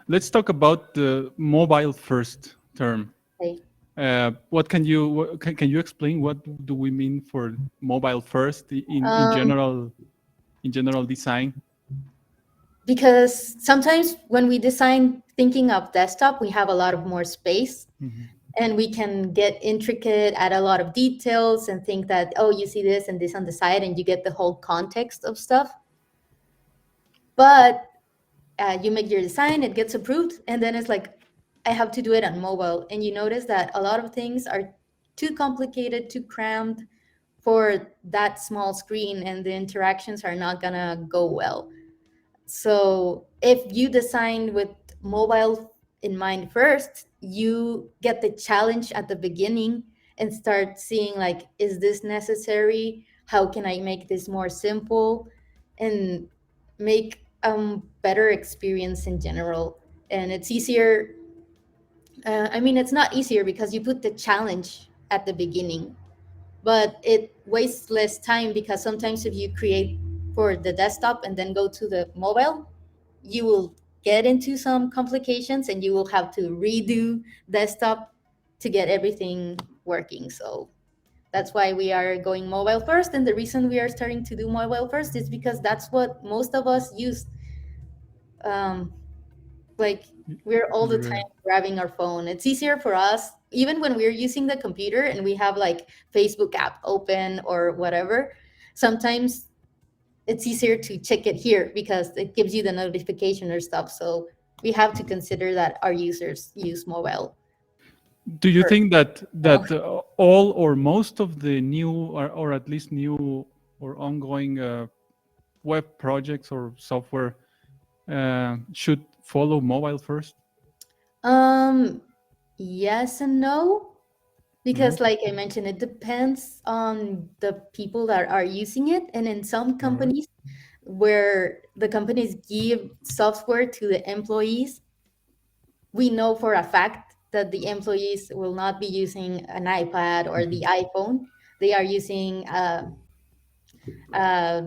Let's talk about the mobile first term. Okay. What can you can you explain what do we mean for mobile first Um, in general design? because sometimes when we design thinking of desktop, we have a lot of more space Mhm. and we can get intricate, add a lot of details and think that, oh, you see this and this on the side and you get the whole context of stuff. But you make your design, it gets approved, and then it's like, I have to do it on mobile. And you notice that a lot of things are too complicated, too crammed for that small screen, and the interactions are not gonna go well. So if you design with mobile in mind first, you get the challenge at the beginning and start seeing like, is this necessary? How can I make this more simple and make better experience in general? And it's easier. I mean, it's not easier because you put the challenge at the beginning, but it wastes less time because sometimes if you create for the desktop and then go to the mobile, you will get into some complications and you will have to redo desktop to get everything working. So that's why we are going mobile first. And the reason we are starting to do mobile first is because that's what most of us use. Um, like we're all the You're time grabbing our phone. It's easier for us, even when we're using the computer and we have like Facebook app open or whatever. Sometimes it's easier to check it here because it gives you the notification or stuff. So we have to consider that our users use mobile Do you first. think that So, all or most of the new or at least new or ongoing web projects or software should follow mobile first? um, yes and no, Hmm. because like I mentioned, it depends on the people that are using it. And in some All right. companies where the companies give software to the employees, we know for a fact that the employees will not be using an iPad or the Mhm. iPhone. They are using a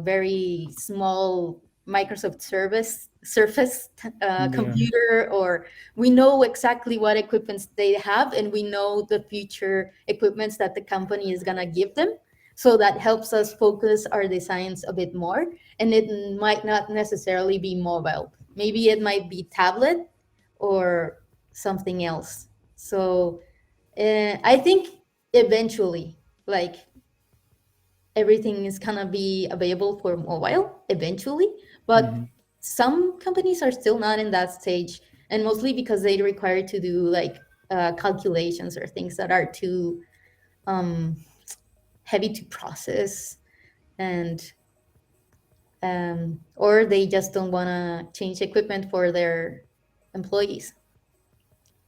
very small Microsoft service Surface Yeah. computer, or we know exactly what equipments they have, and we know the future equipments that the company is gonna give them. So that helps us focus our designs a bit more. And it might not necessarily be mobile. Maybe it might be tablet or something else. So I think eventually, like everything is gonna be available for mobile eventually, but Mhm. some companies are still not in that stage, and mostly because they require to do like calculations or things that are too um, heavy to process, and or they just don't want to change equipment for their employees.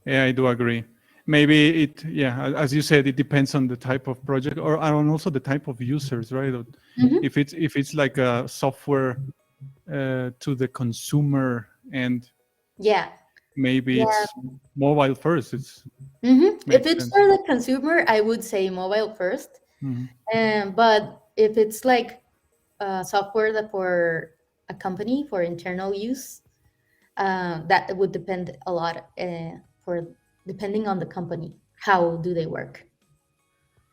Yeah, I do agree. Maybe it, yeah, as you said, it depends on the type of project or and also the type of users, right? Or Hmm. if it's like a software to the consumer and Yeah, maybe yeah. it's mobile first. It's If makes it's sense. for the consumer, I would say mobile first. Mhm. But if it's like software that for a company for internal use, that would depend a lot for depending on the company. How do they work?